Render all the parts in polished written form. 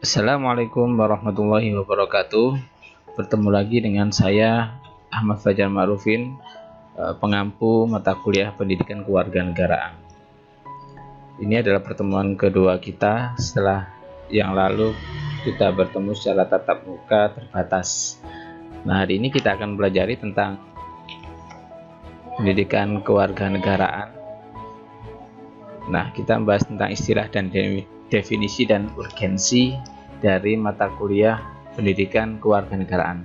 Assalamualaikum warahmatullahi wabarakatuh. Bertemu lagi dengan saya Ahmad Fajar Ma'rufin, pengampu mata kuliah Pendidikan Kewarganegaraan. Ini adalah pertemuan kedua kita setelah yang lalu kita bertemu secara tatap muka terbatas. Nah, hari ini kita akan belajar tentang pendidikan kewarganegaraan. Nah, kita membahas tentang istilah dan definisi dan urgensi dari mata kuliah pendidikan kewarganegaraan.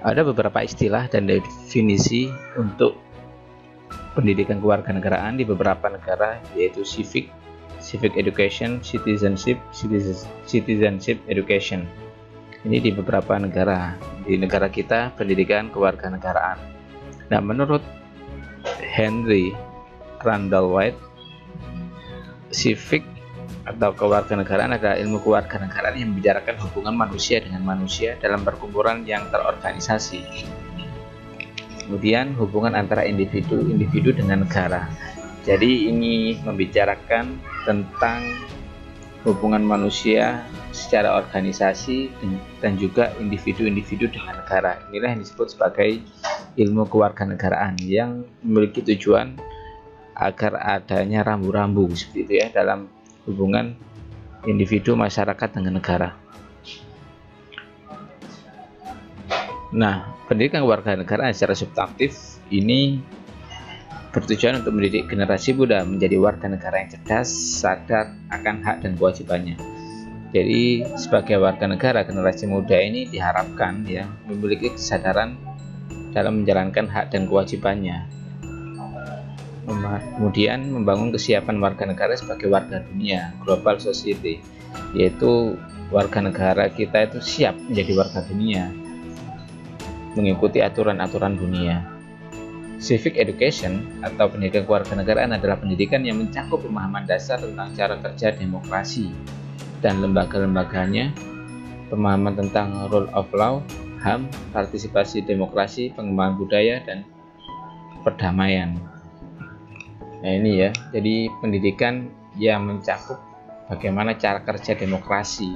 Ada beberapa istilah dan definisi untuk pendidikan kewarganegaraan di beberapa negara, yaitu civic education, citizenship education. Ini di beberapa negara. Di negara kita pendidikan kewarganegaraan. Nah, menurut Henry Randall White, civic atau kewarganegaraan adalah ilmu kewarganegaraan yang membicarakan hubungan manusia dengan manusia dalam perkumpulan yang terorganisasi. Kemudian hubungan antara individu dengan negara. Jadi ini membicarakan tentang hubungan manusia secara organisasi dan juga individu dengan negara. Inilah yang disebut sebagai ilmu kewarganegaraan yang memiliki tujuan agar adanya rambu-rambu seperti itu ya dalam hubungan individu masyarakat dengan negara. Nah, pendidikan kewarganegaraan secara substantif ini bertujuan untuk mendidik generasi muda menjadi warga negara yang cerdas, sadar akan hak dan kewajibannya. Jadi sebagai warga negara, generasi muda ini diharapkan ya memiliki kesadaran dalam menjalankan hak dan kewajibannya. Kemudian membangun kesiapan warga negara sebagai warga dunia, global society, yaitu warga negara kita itu siap menjadi warga dunia, mengikuti aturan-aturan dunia. Civic education atau pendidikan kewarganegaraan adalah pendidikan yang mencakup pemahaman dasar tentang cara kerja demokrasi dan lembaga-lembaganya, pemahaman tentang rule of law, HAM, partisipasi demokrasi, pengembangan budaya, dan perdamaian. Nah ini ya, jadi pendidikan yang mencakup bagaimana cara kerja demokrasi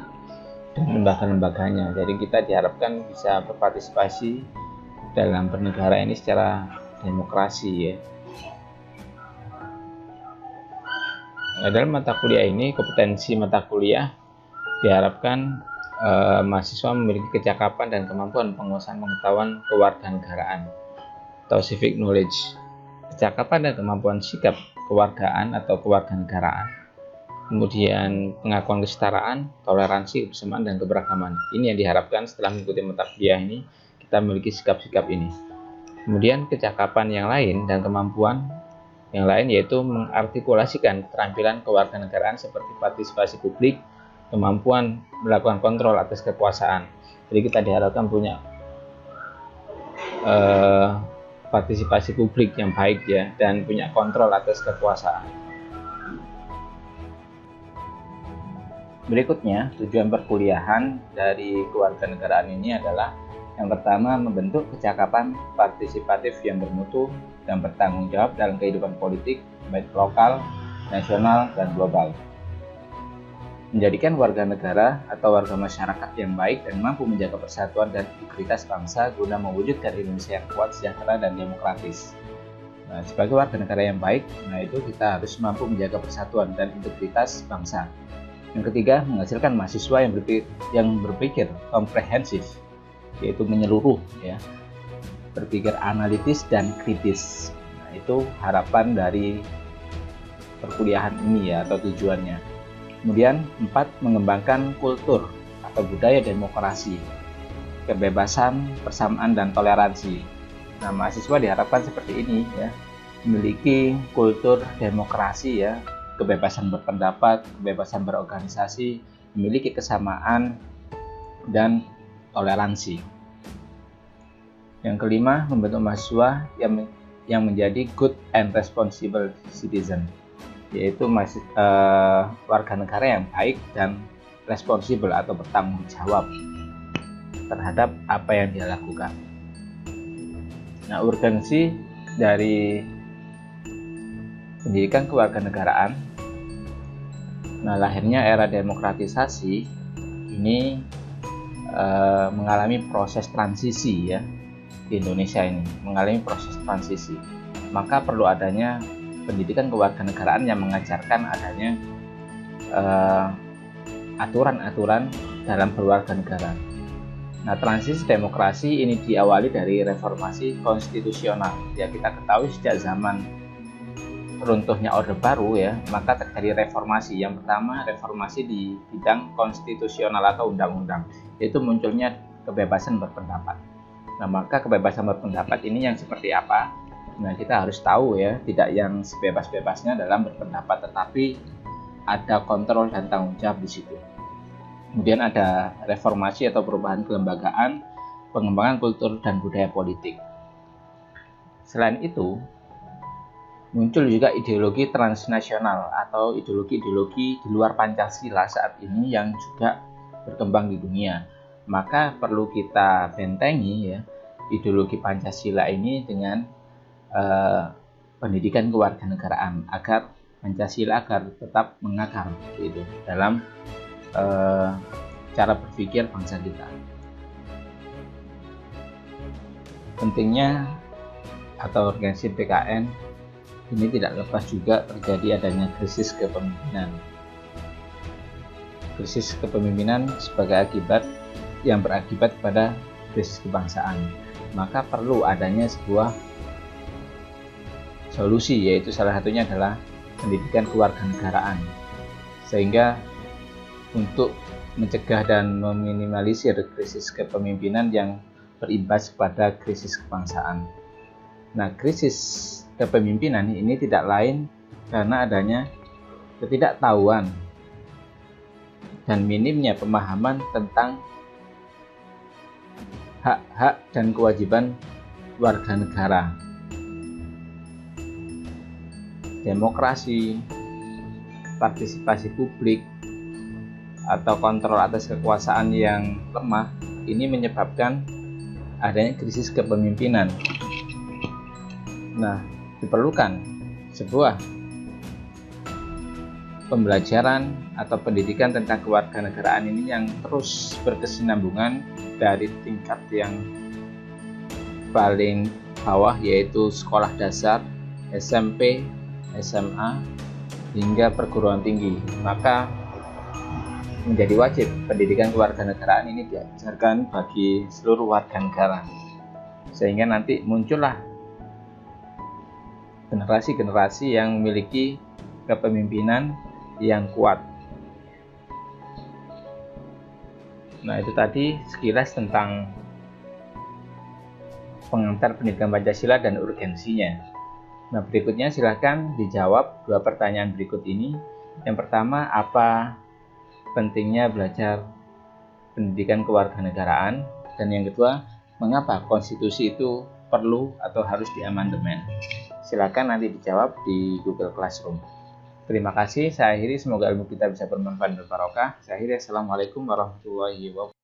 dan lembaga-lembaganya. Jadi kita diharapkan bisa berpartisipasi dalam bernegara ini secara demokrasi ya. Nah, dalam mata kuliah ini, kompetensi mata kuliah diharapkan mahasiswa memiliki kecakapan dan kemampuan penguasaan pengetahuan kewarganegaraan atau civic knowledge. Kecakapan dan kemampuan sikap kewargaan atau kewarganegaraan, kemudian pengakuan kesetaraan, toleransi, kebersamaan, dan keberagaman. Ini yang diharapkan setelah mengikuti mata kuliah ini, kita memiliki sikap-sikap ini. Kemudian kecakapan yang lain dan kemampuan yang lain yaitu mengartikulasikan keterampilan kewarganegaraan seperti partisipasi publik, kemampuan melakukan kontrol atas kekuasaan. Jadi kita diharapkan punya partisipasi publik yang baik ya dan punya kontrol atas kekuasaan. Berikutnya, tujuan perkuliahan dari kewarganegaraan ini adalah yang pertama, membentuk kecakapan partisipatif yang bermutu dan bertanggung jawab dalam kehidupan politik baik lokal, nasional, dan global. Menjadikan warga negara atau warga masyarakat yang baik dan mampu menjaga persatuan dan integritas bangsa guna mewujudkan Indonesia yang kuat, sejahtera, dan demokratis. Nah, sebagai warga negara yang baik, itu kita harus mampu menjaga persatuan dan integritas bangsa. Yang ketiga, menghasilkan mahasiswa yang berpikir komprehensif, yaitu menyeluruh, ya, berpikir analitis dan kritis. Nah, itu harapan dari perkuliahan ini ya, atau tujuannya. Kemudian 4, mengembangkan kultur atau budaya demokrasi, kebebasan, persamaan, dan toleransi. Nah, mahasiswa diharapkan seperti ini ya, memiliki kultur demokrasi ya, kebebasan berpendapat, kebebasan berorganisasi, memiliki kesamaan dan toleransi. Yang kelima, membentuk mahasiswa yang menjadi good and responsible citizen, yaitu warga negara yang baik dan responsibel atau bertanggung jawab terhadap apa yang dia lakukan. Nah, urgensi dari pendidikan kewarganegaraan. Nah, lahirnya era demokratisasi ini mengalami proses transisi ya. Di Indonesia ini mengalami proses transisi, maka perlu adanya pendidikan kewarganegaraan yang mengajarkan adanya aturan-aturan dalam berwarga negara. Nah, transisi demokrasi ini diawali dari reformasi konstitusional. Ya, kita ketahui sejak zaman runtuhnya Orde Baru ya, maka terjadi reformasi. Yang pertama, reformasi di bidang konstitusional atau undang-undang, yaitu munculnya kebebasan berpendapat. Nah, maka kebebasan berpendapat ini yang seperti apa? Nah, kita harus tahu ya, tidak yang sebebas-bebasnya dalam berpendapat, tetapi ada kontrol dan tanggung jawab di situ. Kemudian ada reformasi atau perubahan kelembagaan, pengembangan kultur dan budaya politik. Selain itu, muncul juga ideologi transnasional atau ideologi-ideologi di luar Pancasila saat ini yang juga berkembang di dunia. Maka perlu kita bentengi ya ideologi Pancasila ini dengan pendidikan kewarganegaraan agar Pancasila agar tetap mengakar gitu dalam cara berpikir bangsa kita. Pentingnya atau organisasi PKN ini tidak lepas juga terjadi adanya krisis kepemimpinan. Krisis kepemimpinan sebagai akibat yang berakibat pada krisis kebangsaan. Maka perlu adanya sebuah solusi, yaitu salah satunya adalah pendidikan kewarganegaraan, sehingga untuk mencegah dan meminimalisir krisis kepemimpinan yang berimbas pada krisis kebangsaan. Nah, krisis kepemimpinan ini tidak lain karena adanya ketidaktahuan dan minimnya pemahaman tentang hak-hak dan kewajiban warga negara. Demokrasi, partisipasi publik, atau kontrol atas kekuasaan yang lemah ini menyebabkan adanya krisis kepemimpinan. Nah, diperlukan sebuah pembelajaran atau pendidikan tentang kewarganegaraan ini yang terus berkesinambungan dari tingkat yang paling bawah, yaitu sekolah dasar, SMP, SMA, hingga perguruan tinggi. Maka menjadi wajib pendidikan kewarganegaraan ini diajarkan bagi seluruh warga negara, sehingga nanti muncullah generasi-generasi yang memiliki kepemimpinan yang kuat. Nah, itu tadi sekilas tentang pengantar pendidikan Pancasila dan urgensinya. Nah, berikutnya silakan dijawab dua pertanyaan berikut ini. Yang pertama, apa pentingnya belajar pendidikan kewarganegaraan? Dan yang kedua, mengapa konstitusi itu perlu atau harus diamandemen? Silakan nanti dijawab di Google Classroom. Terima kasih, saya akhiri. Semoga ilmu kita bisa bermanfaat dan berbarokah. Saya akhiri. Assalamualaikum warahmatullahi wabarakatuh.